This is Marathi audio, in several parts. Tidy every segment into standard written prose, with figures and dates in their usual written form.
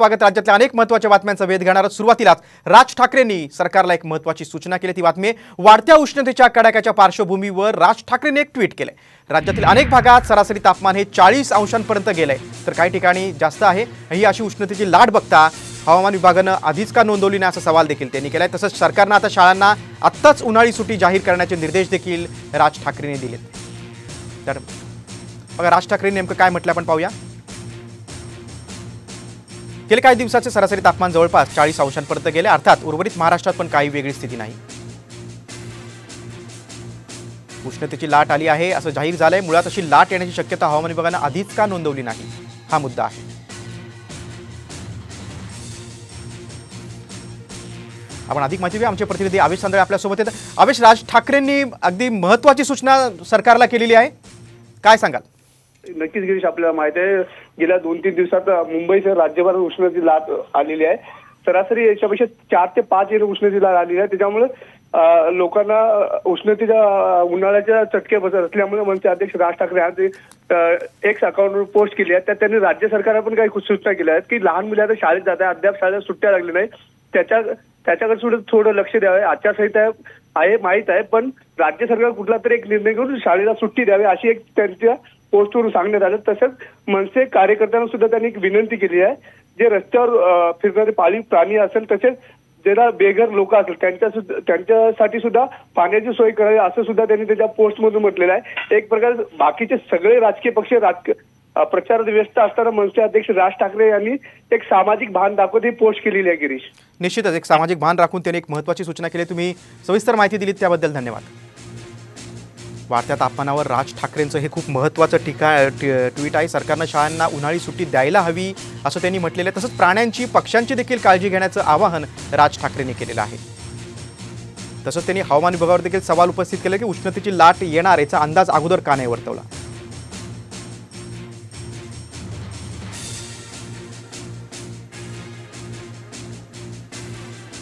स्वागत। राज्यातल्या अनेक महत्त्वाच्या बातम्यांचा वेध घेणार सुरुवातीलाच राज ठाकरेंनी सरकारला एक महत्त्वाची सूचना केली। ती बातमी वाढत्या उष्णतेच्या कडाक्याच्या पार्श्वभूमीवर राज ठाकरेंनी एक ट्विट केले। राज्यातील अनेक भागात सरासरी तापमान हे 40 अंशांपर्यंत गेलंय, तर काही ठिकाणी जास्त आहे। ही अशी उष्णतेची लाट बघता हवामान विभागाने आधीच का नोंदवली नाही असा सवाल देखील त्यांनी केलाय। तसंच सरकारने आता शाळांना आत्ताच उन्हाळी सुट्टी जाहीर करण्याचे निर्देश देखील राज ठाकरेंनी दिलेत। तर बघा राज ठाकरेंनी नेमकं काय म्हटलं आपण पाहूया। गेल्या काही दिवसाचे सरासरी तापमान जवळपास 40 अंशांपर्यंत गेले। अर्थात उर्वरित महाराष्ट्रात पण काही वेगळी स्थिती नाही। उष्णतेची लाट आली आहे असं जाहीर झालंय। मुळात अशी लाट येण्याची शक्यता हवामान विभागाने आधीच का नोंदवली नाही, हा मुद्दा आहे। आपण अधिक माहिती आमचे प्रतिनिधी आवेश सांदळे आपल्या सोबत आहेत। आवेश, राज ठाकरेंनी अगदी महत्त्वाची सूचना सरकारला केलेली आहे, काय सांगाल? नक्कीच गिरीश, आपल्याला माहिती आहे गेल्या 2-3 दिवसात मुंबईसह राज्यभरात उष्णतेची लाट आलेली आहे। सरासरी याच्यापेक्षा 4 ते 5 उष्णतेची लाट आलेली आहे। त्याच्यामुळे लोकांना उष्णतेच्या उन्हाळ्याच्या चटके बसत असल्यामुळे मनसे अध्यक्ष राज ठाकरे यांनी एक्स अकाउंटवर पोस्ट केली आहे। त्यात त्यांनी राज्य सरकारला पण काही सूचना केल्या आहेत की लहान मुले आता शाळेत जात आहे, अद्याप शाळेत सुट्ट्या लागल्या नाही, त्याच्याकडे सुद्धा थोडं लक्ष द्यावे। आचारसंहिता आहे माहीत आहे, पण राज्य सरकार कुठला तरी एक निर्णय घेऊन शाळेला सुट्टी द्यावी अशी एक त्यांच्या पोस्टवरून सांगण्यात आलं। तसंच मनसे कार्यकर्त्यांना सुद्धा त्यांनी एक विनंती केली आहे, जे रस्त्यावर फिरणारे पाळीव प्राणी असेल तसेच ज्याला बेघर लोक असतील त्यांच्यासाठी सुद्धा पाण्याची सोय करावी असं सुद्धा त्यांनी त्याच्या पोस्टमधून म्हटलेलं आहे। एक प्रकारे बाकीचे सगळे राजकीय पक्ष प्रचारात व्यस्त असताना मनसे अध्यक्ष राज ठाकरे यांनी एक सामाजिक भान दाखवत ही पोस्ट केलेली आहे। गिरीश, निश्चितच एक सामाजिक भान राखून त्यांनी एक महत्त्वाची सूचना केली। तुम्ही सविस्तर माहिती दिलीत त्याबद्दल धन्यवाद। वाढत्या तापमानावर राज ठाकरेंचं हे खूप महत्त्वाचं ट्विट आहे। सरकारनं शाळांना उन्हाळी सुट्टी द्यायला हवी असं त्यांनी म्हटलेलं आहे। तसंच प्राण्यांची पक्ष्यांची देखील काळजी घेण्याचं आवाहन राज ठाकरेंनी केलेलं आहे। तसंच त्यांनी हवामान विभागावर देखील सवाल उपस्थित केले की उष्णतेची लाट येणार याचा अंदाज अगोदर का नाही वर्तवला।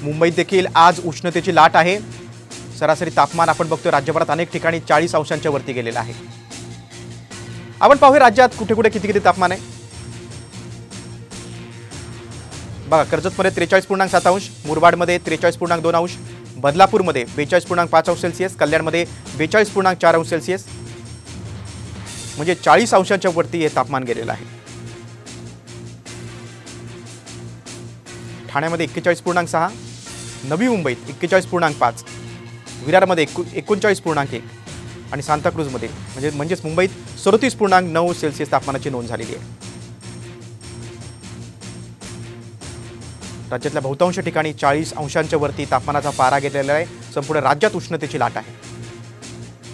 मुंबईत देखील आज उष्णतेची लाट आहे। सरासरी तापमान आपण बघतोय राज्यभरात अनेक ठिकाणी 40 अंशांच्या वरती गेलेलं आहे। आपण पाहूया राज्यात कुठे कुठे किती तापमान आहे। बघा, कर्जतमध्ये 43.7 अंश, मुरबाडमध्ये 43.2 अंश, बदलापूरमध्ये 42.5 अंश सेल्सिअस, कल्याणमध्ये 42.4 अंश सेल्सिअस, म्हणजे 40 अंशांच्या वरती हे तापमान गेलेलं आहे। ठाण्यामध्ये 41.6, नवी मुंबईत 41.5, विरारमध्ये 39.1 आणि सांताक्रूजमध्ये म्हणजेच मुंबईत 37.9 सेल्सिअस तापमानाची नोंद झालेली आहे। राज्यातल्या बहुतांश ठिकाणी 40 अंशांच्या वरती तापमानाचा पारा गेलेला आहे। संपूर्ण राज्यात उष्णतेची लाट आहे।